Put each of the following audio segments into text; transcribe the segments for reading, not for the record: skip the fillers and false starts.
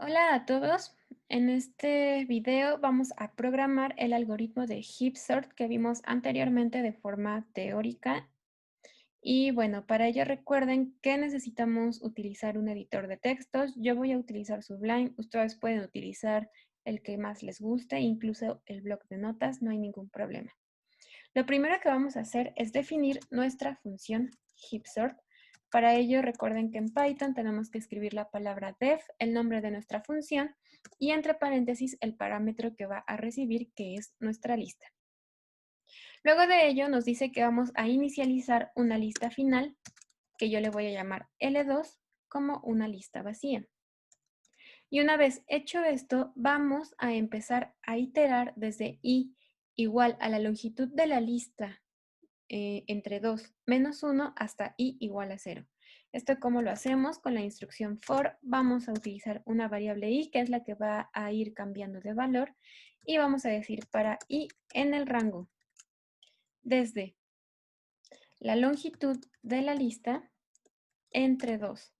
Hola a todos. En este video vamos a programar el algoritmo de heap sort que vimos anteriormente de forma teórica. Y bueno, para ello recuerden que necesitamos utilizar un editor de textos. Yo voy a utilizar Sublime. Ustedes pueden utilizar el que más les guste, incluso el bloc de notas, no hay ningún problema. Lo primero que vamos a hacer es definir nuestra función heapsort. Para ello, recuerden que en Python tenemos que escribir la palabra def, el nombre de nuestra función, y entre paréntesis el parámetro que va a recibir, que es nuestra lista. Luego de ello, nos dice que vamos a inicializar una lista final, que yo le voy a llamar L2, como una lista vacía. Y una vez hecho esto, vamos a empezar a iterar desde i igual a la longitud de la lista entre 2 menos 1 hasta i igual a 0. Esto cómo lo hacemos con la instrucción for. Vamos a utilizar una variable i que es la que va a ir cambiando de valor y vamos a decir para i en el rango desde la longitud de la lista entre 2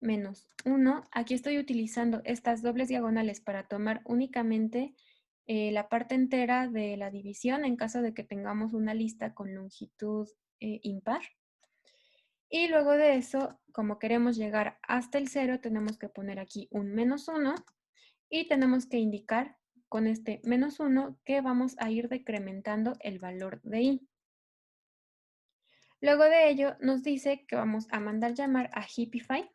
menos 1. Aquí estoy utilizando estas dobles diagonales para tomar únicamente la parte entera de la división en caso de que tengamos una lista con longitud impar. Y luego de eso, como queremos llegar hasta el 0, tenemos que poner aquí un menos 1 y tenemos que indicar con este menos 1 que vamos a ir decrementando el valor de i. Luego de ello, nos dice que vamos a mandar llamar a Heapify,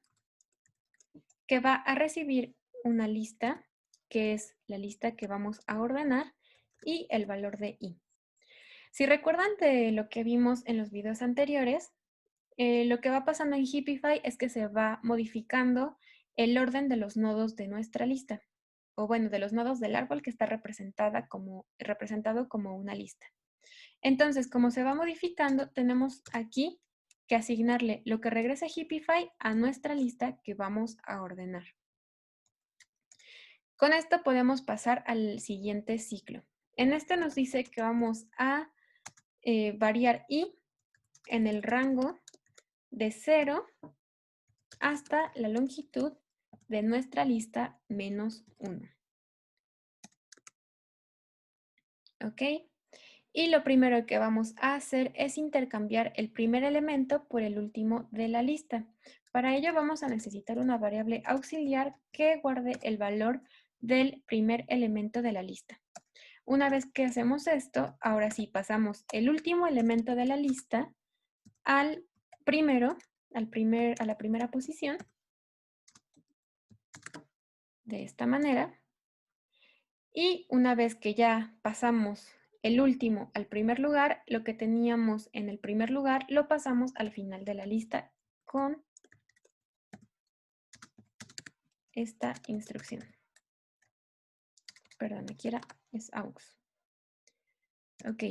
que va a recibir una lista, que es la lista que vamos a ordenar, y el valor de i. Si recuerdan de lo que vimos en los videos anteriores, lo que va pasando en Heapify es que se va modificando el orden de los nodos de nuestra lista, o bueno, de los nodos del árbol que está representado como una lista. Entonces, como se va modificando, tenemos aquí que asignarle lo que regrese Heapify a nuestra lista que vamos a ordenar. Con esto podemos pasar al siguiente ciclo. En este nos dice que vamos a variar i en el rango de 0 hasta la longitud de nuestra lista menos 1. ¿Ok? Y lo primero que vamos a hacer es intercambiar el primer elemento por el último de la lista. Para ello vamos a necesitar una variable auxiliar que guarde el valor del primer elemento de la lista. Una vez que hacemos esto, ahora sí pasamos el último elemento de la lista al primero, a la primera posición, de esta manera. Y una vez que ya pasamos el último al primer lugar, lo que teníamos en el primer lugar lo pasamos al final de la lista con esta instrucción. Perdón, aquí es aux. Ok.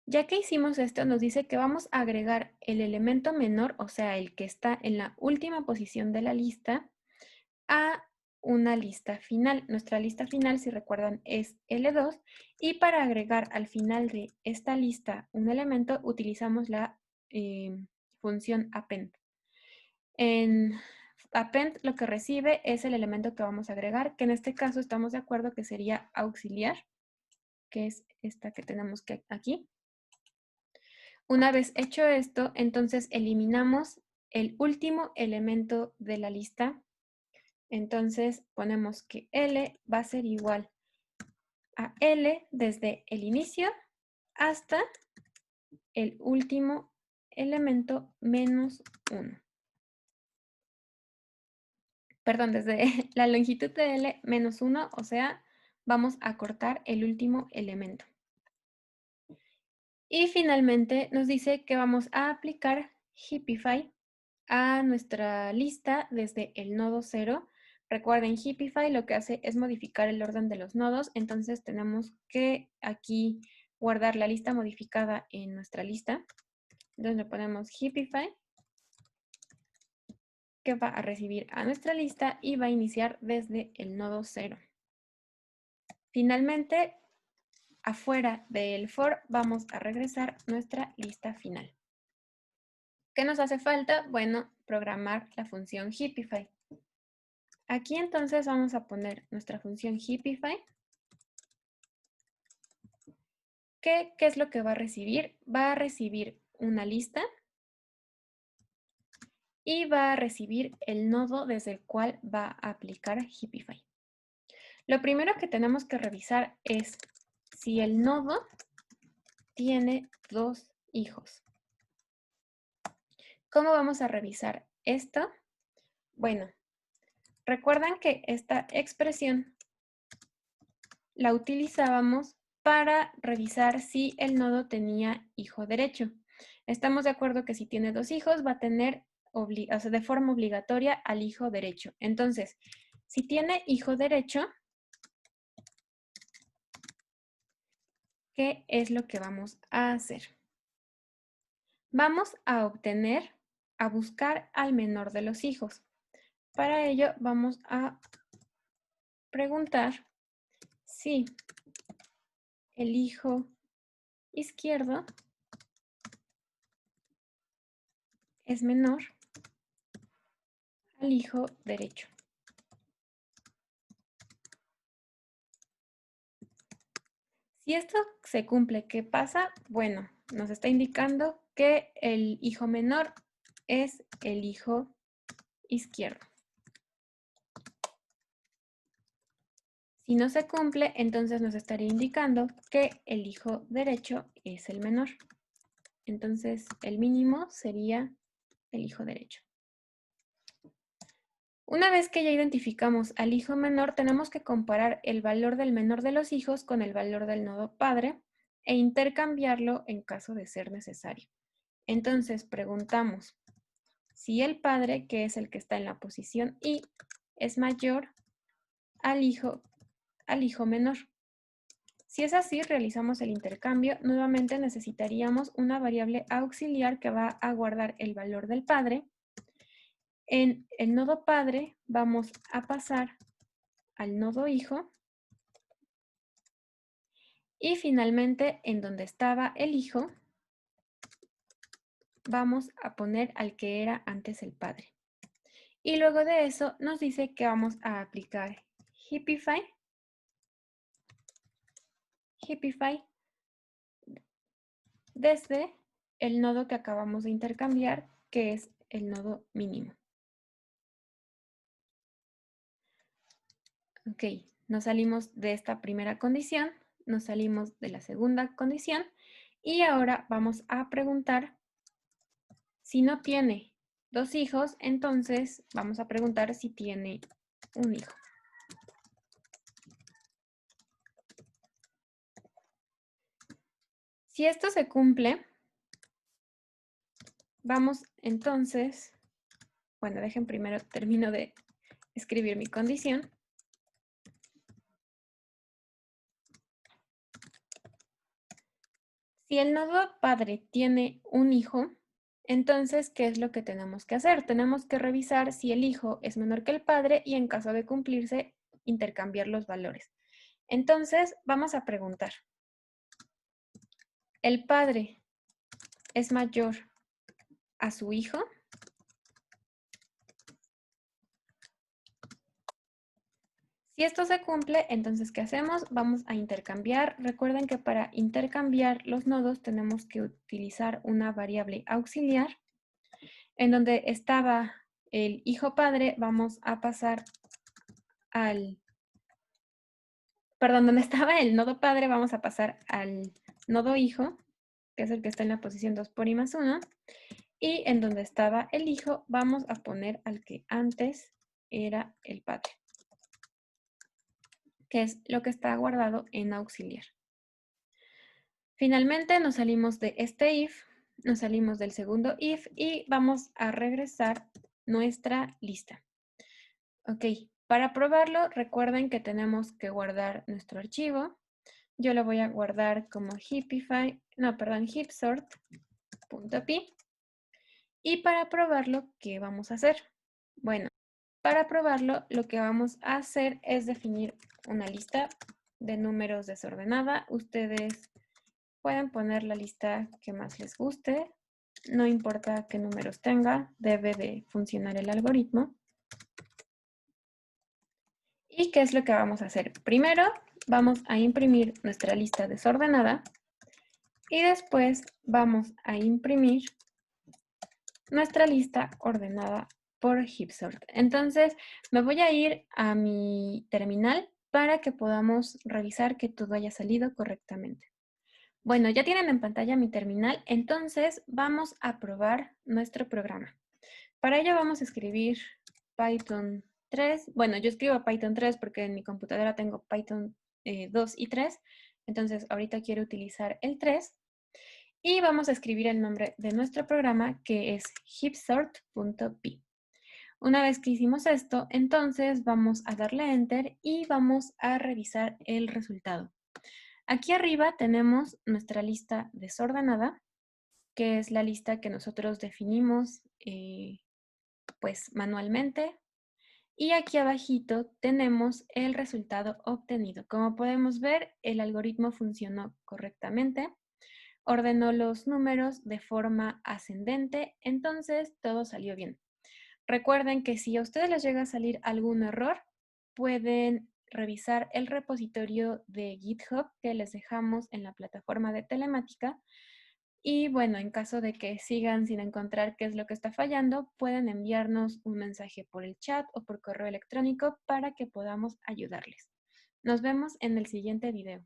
Ya que hicimos esto, nos dice que vamos a agregar el elemento menor, o sea, el que está en la última posición de la lista, a una lista final. Nuestra lista final, si recuerdan, es L2 y para agregar al final de esta lista un elemento utilizamos la función append. En append lo que recibe es el elemento que vamos a agregar, que en este caso estamos de acuerdo que sería auxiliar, que es esta que tenemos aquí. Una vez hecho esto, entonces eliminamos el último elemento de la lista. Entonces ponemos que L va a ser igual a L desde el inicio hasta el último elemento menos 1. Perdón, desde la longitud de L menos 1, o sea, vamos a cortar el último elemento. Y finalmente nos dice que vamos a aplicar Heapify a nuestra lista desde el nodo 0. Recuerden, Heapify lo que hace es modificar el orden de los nodos, entonces tenemos que aquí guardar la lista modificada en nuestra lista. Entonces le ponemos Heapify, que va a recibir a nuestra lista y va a iniciar desde el nodo 0. Finalmente, afuera del for vamos a regresar nuestra lista final. ¿Qué nos hace falta? Bueno, programar la función Heapify. Aquí entonces vamos a poner nuestra función Heapify. ¿Qué es lo que va a recibir? Va a recibir una lista y va a recibir el nodo desde el cual va a aplicar Heapify. Lo primero que tenemos que revisar es si el nodo tiene 2 hijos. ¿Cómo vamos a revisar esto? Bueno, recuerdan que esta expresión la utilizábamos para revisar si el nodo tenía hijo derecho. Estamos de acuerdo que si tiene 2 hijos va a tener de forma obligatoria al hijo derecho. Entonces, si tiene hijo derecho, ¿qué es lo que vamos a hacer? Vamos a buscar al menor de los hijos. Para ello vamos a preguntar si el hijo izquierdo es menor al hijo derecho. Si esto se cumple, ¿qué pasa? Bueno, nos está indicando que el hijo menor es el hijo izquierdo. Si no se cumple, entonces nos estaría indicando que el hijo derecho es el menor. Entonces, el mínimo sería el hijo derecho. Una vez que ya identificamos al hijo menor, tenemos que comparar el valor del menor de los hijos con el valor del nodo padre e intercambiarlo en caso de ser necesario. Entonces, preguntamos si el padre, que es el que está en la posición I, es mayor al hijo menor. Si es así, realizamos el intercambio. Nuevamente necesitaríamos una variable auxiliar que va a guardar el valor del padre. En el nodo padre vamos a pasar al nodo hijo. Y finalmente, en donde estaba el hijo, vamos a poner al que era antes el padre. Y luego de eso nos dice que vamos a aplicar Heapify desde el nodo que acabamos de intercambiar, que es el nodo mínimo. Ok, nos salimos de esta primera condición, nos salimos de la segunda condición y ahora vamos a preguntar si no tiene 2 hijos, entonces vamos a preguntar si tiene un hijo. Si esto se cumple, vamos entonces, bueno, dejen primero, termino de escribir mi condición. Si el nodo padre tiene un hijo, entonces, ¿qué es lo que tenemos que hacer? Tenemos que revisar si el hijo es menor que el padre y en caso de cumplirse, intercambiar los valores. Entonces, vamos a preguntar. ¿El padre es mayor a su hijo? Si esto se cumple, entonces, ¿qué hacemos? Vamos a intercambiar. Recuerden que para intercambiar los nodos tenemos que utilizar una variable auxiliar. En donde estaba el hijo padre, vamos a pasar donde estaba el nodo padre, vamos a pasar al nodo hijo, que es el que está en la posición 2 por I más 1. Y en donde estaba el hijo, vamos a poner al que antes era el padre, que es lo que está guardado en auxiliar. Finalmente nos salimos de este if, nos salimos del segundo if y vamos a regresar nuestra lista. Ok, para probarlo, recuerden que tenemos que guardar nuestro archivo. Yo lo voy a guardar como heapsort.py. Y para probarlo, ¿qué vamos a hacer? Bueno, para probarlo, lo que vamos a hacer es definir una lista de números desordenada. Ustedes pueden poner la lista que más les guste. No importa qué números tenga, debe de funcionar el algoritmo. ¿Y qué es lo que vamos a hacer? Primero vamos a imprimir nuestra lista desordenada y después vamos a imprimir nuestra lista ordenada por HipSort. Entonces me voy a ir a mi terminal para que podamos revisar que todo haya salido correctamente. Bueno, ya tienen en pantalla mi terminal, entonces vamos a probar nuestro programa. Para ello vamos a escribir Python 3. Bueno, yo escribo Python 3 porque en mi computadora tengo Python 2 y 3. Entonces ahorita quiero utilizar el 3. Y vamos a escribir el nombre de nuestro programa, que es hipsort.py. Una vez que hicimos esto, entonces vamos a darle Enter y vamos a revisar el resultado. Aquí arriba tenemos nuestra lista desordenada, que es la lista que nosotros definimos pues manualmente. Y aquí abajito tenemos el resultado obtenido. Como podemos ver, el algoritmo funcionó correctamente. Ordenó los números de forma ascendente, entonces todo salió bien. Recuerden que si a ustedes les llega a salir algún error, pueden revisar el repositorio de GitHub que les dejamos en la plataforma de telemática. Y bueno, en caso de que sigan sin encontrar qué es lo que está fallando, pueden enviarnos un mensaje por el chat o por correo electrónico para que podamos ayudarles. Nos vemos en el siguiente video.